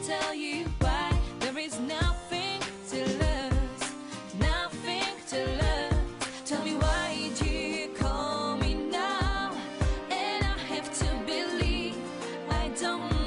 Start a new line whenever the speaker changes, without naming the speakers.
tell you why. There is nothing to lose, nothing to lose. Tell me why do you call me now? And I have to believe I don't